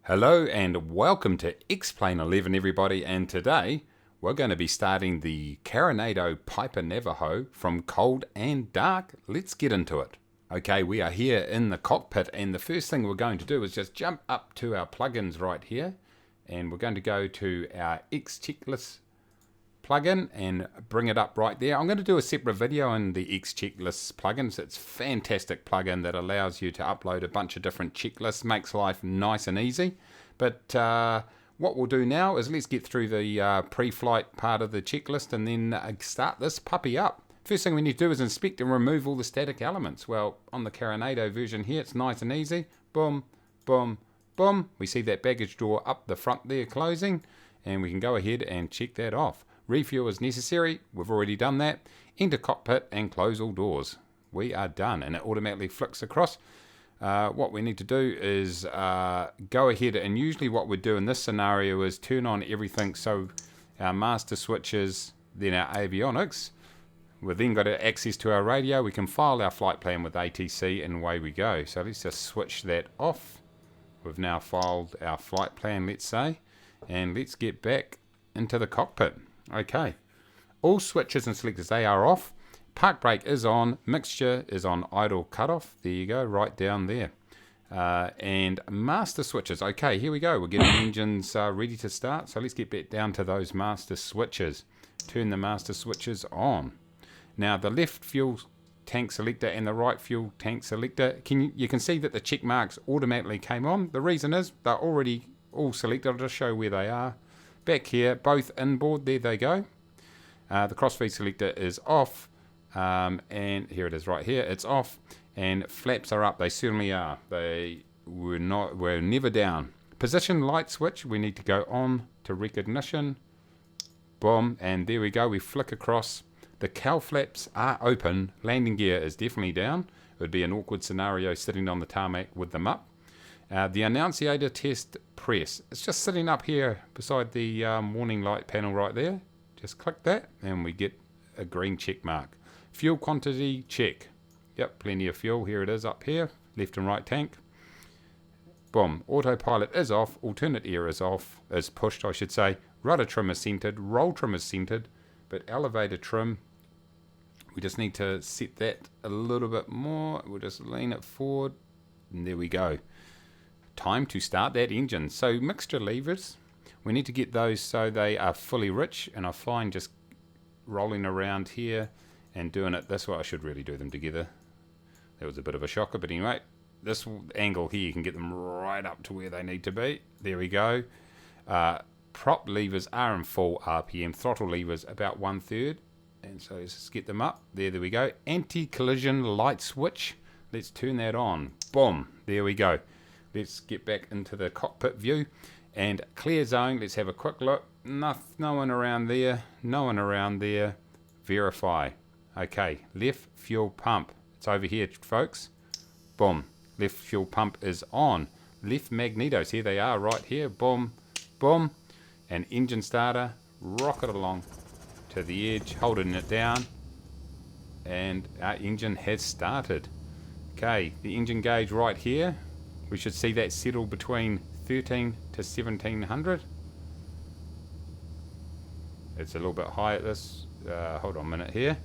Hello and welcome to X-Plane 11 everybody, and today we're going to be starting the Carenado Piper Navajo from cold and dark. Let's get into it. Okay, we are here in the cockpit, and the first thing we're going to do is just jump up to our plugins right here, and we're going to go to our X checklist plugin and bring it up right there. I'm going to do a separate video on the X checklist plugins. It's a fantastic plugin that allows you to upload a bunch of different checklists, makes life nice and easy. But what we'll do now is let's get through the pre-flight part of the checklist and then start this puppy up. First thing we need to do is inspect and remove all the static elements. Well, on the Carenado version here, it's nice and easy. Boom, boom, boom. We see that baggage door up the front there closing, and we can go ahead and check that off. Refuel is necessary. We've already done that. Enter cockpit and close all doors. We are done, and it automatically flicks across. What we need to do is go ahead, and usually what we do in this scenario is turn on everything, so our master switches, then our avionics. We've then got access to our radio. We can file our flight plan with ATC, and away we go. So let's just switch that off. We've now filed our flight plan, let's say, and let's get back into the cockpit. Okay, all switches and selectors, they are off. Park brake is on, mixture is on idle cutoff. There you go, right down there. And master switches. Okay, here we go. We're getting engines ready to start. So let's get back down to those master switches. Turn the master switches on. Now the left fuel tank selector and the right fuel tank selector, you can see that the check marks automatically came on. The reason is they're already all selected. I'll just show where they are. Back here, both inboard, there they go. The crossfeed selector is off, and here it is right here, it's off, and flaps are up. They certainly are. They were never down. Position light switch, we need to go on to recognition. Boom, and there we go, we flick across. The cowl flaps are open. Landing gear is definitely down. It would be an awkward scenario sitting on the tarmac with them up. The annunciator test press, it's just sitting up here beside the warning light panel right there. Just click that and we get a green check mark. Fuel quantity check. Yep, plenty of fuel. Here it is up here, left and right tank. Boom, autopilot is off, alternate air is off, is pushed I should say. Rudder trim is centered, roll trim is centered, but elevator trim, we just need to set that a little bit more. We'll just lean it forward and there we go. Time to start that engine. So mixture levers, we need to get those so they are fully rich, and I find just rolling around here and doing it this way, I should really do them together. That was a bit of a shocker, but anyway, this angle here, you can get them right up to where they need to be. There we go. Prop levers are in full RPM, throttle levers about 1/3, and so let's just get them up. There we go. Anti-collision light switch, let's turn that on. Boom, there we go. Let's get back into the cockpit view and clear zone. Let's have a quick look. No one around there. No one around there. Verify. Okay, left fuel pump. It's over here, folks. Boom. Left fuel pump is on. Left magnetos. Here they are right here. Boom. Boom. And engine starter. Rocket along to the edge. Holding it down. And our engine has started. Okay, the engine gauge right here. We should see that settle between 13 to 1700. It's a little bit high at this. Hold on a minute here.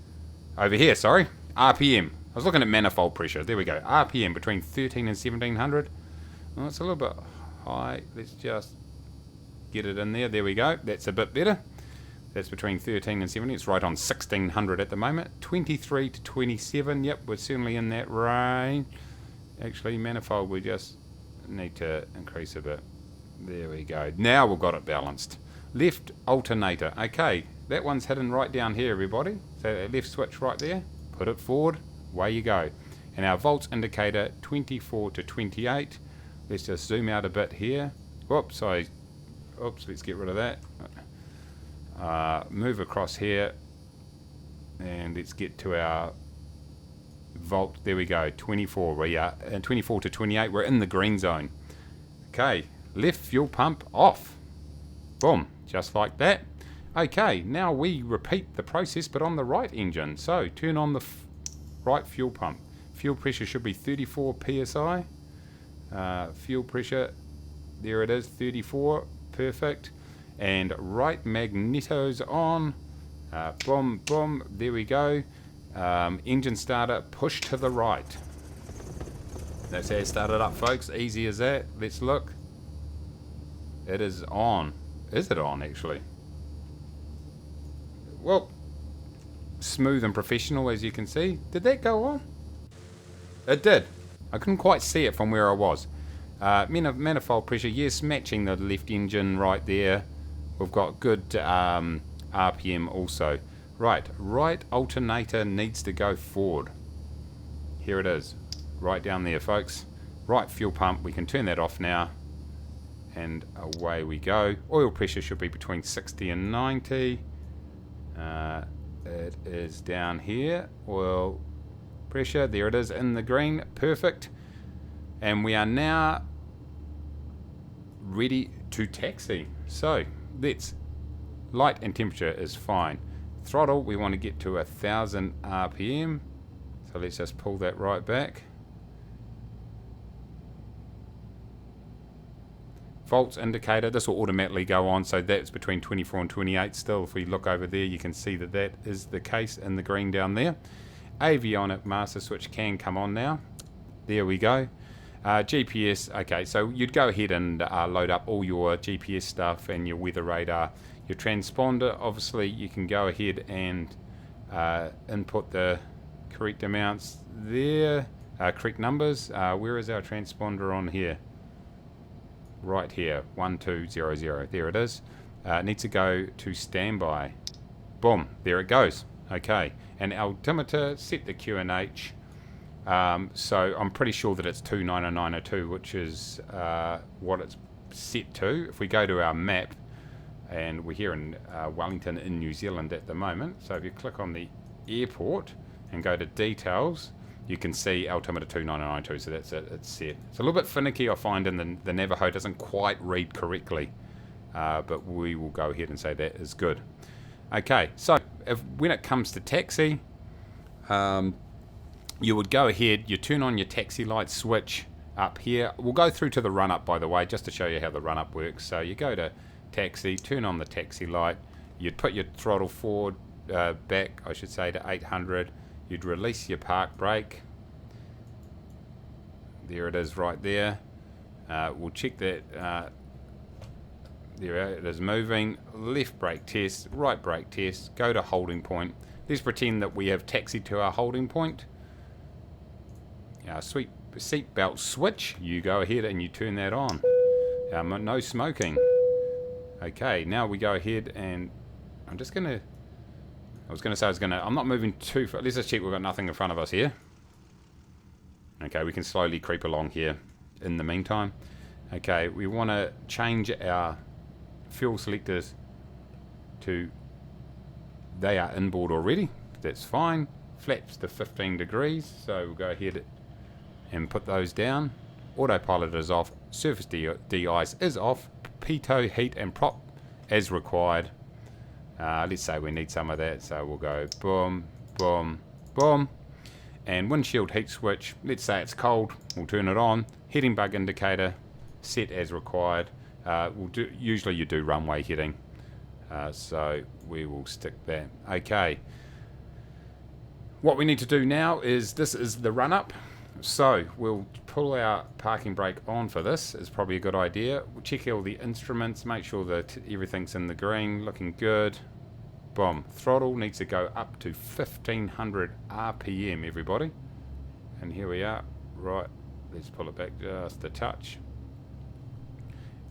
Over here, sorry. RPM. I was looking at manifold pressure. There we go. RPM between 13 and 1700. Well, it's a little bit high. Let's just get it in there. There we go. That's a bit better. That's between 13 and 17. It's right on 1600 at the moment. 23 to 27. Yep, we're certainly in that range. Actually, manifold, we just need to increase a bit. There we go. Now we've got it balanced. Left alternator. Okay, that one's hidden right down here, everybody. So that left switch right there. Put it forward. Away you go. And our volts indicator, 24 to 28. Let's just zoom out a bit here. Oops, let's get rid of that. Move across here. And let's get to our volt. There we go, 24. We are 24 to 28. We're in the green zone. Okay, left fuel pump off. Boom, just like that. Okay, now we repeat the process but on the right engine. So turn on the right fuel pump. Fuel pressure should be 34 psi. Fuel pressure there it is, 34, perfect. And right magneto's on. Boom, boom, there we go. Engine starter, push to the right. That's how you start it up, folks. Easy as that. Let's look. It is on. Is it on, actually? Well, smooth and professional, as you can see. Did that go on? It did. I couldn't quite see it from where I was. Manifold pressure, yes, matching the left engine right there. We've got good RPM also. Right alternator needs to go forward. Here it is. Right down there, folks. Right fuel pump, we can turn that off now. And away we go. Oil pressure should be between 60 and 90. It is down here. Oil pressure, there it is in the green. Perfect. And we are now ready to taxi. So let's, light and temperature is fine. Throttle, we want to get to 1000 RPM. So let's just pull that right back. Volts indicator, this will automatically go on, so that's between 24 and 28 still. If we look over there, you can see that that is the case in the green down there. Avionic master switch can come on now. There we go. GPS, okay, so you'd go ahead and load up all your GPS stuff and your weather radar. Your transponder, obviously you can go ahead and input the correct amounts there, correct numbers. Where is our transponder on here? Right here, 1200, there it is. It needs to go to standby. Boom, there it goes. Okay, and altimeter, set the QNH. So I'm pretty sure that it's 29902, which is what it's set to. If we go to our map, and we're here in Wellington in New Zealand at the moment, so if you click on the airport and go to details, you can see altimeter 29992, so that's it, it's set. It's a little bit finicky, I find, in the Navajo doesn't quite read correctly, but we will go ahead and say that is good. Okay, so when it comes to taxi, you would go ahead, you turn on your taxi light switch up here. We'll go through to the run up, by the way, just to show you how the run up works. So you go to taxi, turn on the taxi light, you'd put your throttle forward, back, I should say, to 800. You'd release your park brake. There it is right there. We'll check that. There it is moving. Left brake test, right brake test. Go to holding point. Let's pretend that we have taxied to our holding point. Sweet seat belt switch. You go ahead and you turn that on. No smoking. Okay, now we go ahead and I'm not moving too far. Let's just check we've got nothing in front of us here. Okay, we can slowly creep along here in the meantime. Okay, we want to change our fuel selectors to, they are inboard already. That's fine. Flaps to 15 degrees, so we'll go ahead and put those down. Autopilot is off. Surface de-ice is off. Pitot, heat and prop as required. Let's say we need some of that, so we'll go boom, boom, boom. And windshield heat switch, let's say it's cold, we'll turn it on. Heading bug indicator, set as required. Usually you do runway heading, so we will stick that. Okay. What we need to do now is, this is the run up. So we'll pull our parking brake on for this, is probably a good idea. We'll check all the instruments, make sure that everything's in the green, looking good. Boom. Throttle needs to go up to 1500 RPM, everybody. And here we are. Right, let's pull it back just a touch.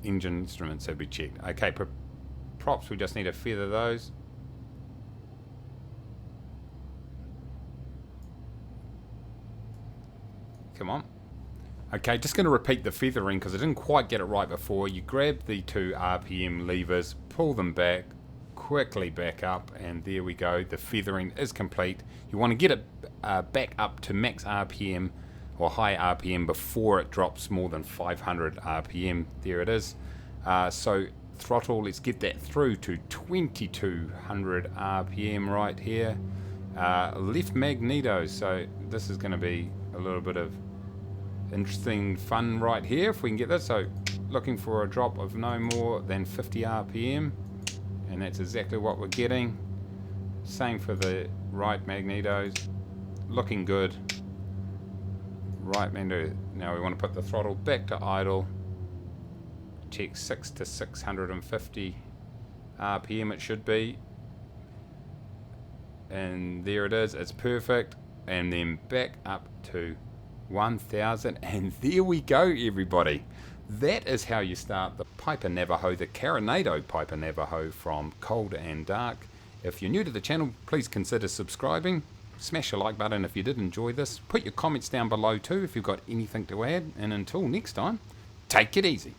Engine instruments have been checked. Okay, props, we just need to feather those. Come on. Okay, just going to repeat the feathering because I didn't quite get it right before. You grab the 2 RPM levers, pull them back, quickly back up, and there we go. The feathering is complete. You want to get it back up to max RPM or high RPM before it drops more than 500 RPM. There it is. So throttle, let's get that through to 2200 RPM right here. Left magneto, so this is going to be a little bit of interesting fun right here if we can get this. So looking for a drop of no more than 50 RPM, and that's exactly what we're getting. Same for the right magnetos, looking good. Right magneto. Now we want to put the throttle back to idle. Check 6 to 650 RPM it should be, and there it is, it's perfect. And then back up to 1000, and there we go, everybody. That is how you start the Piper Navajo, the Carenado Piper Navajo from Cold and Dark. If you're new to the channel, please consider subscribing. Smash a like button if you did enjoy this. Put your comments down below too if you've got anything to add. And until next time, take it easy.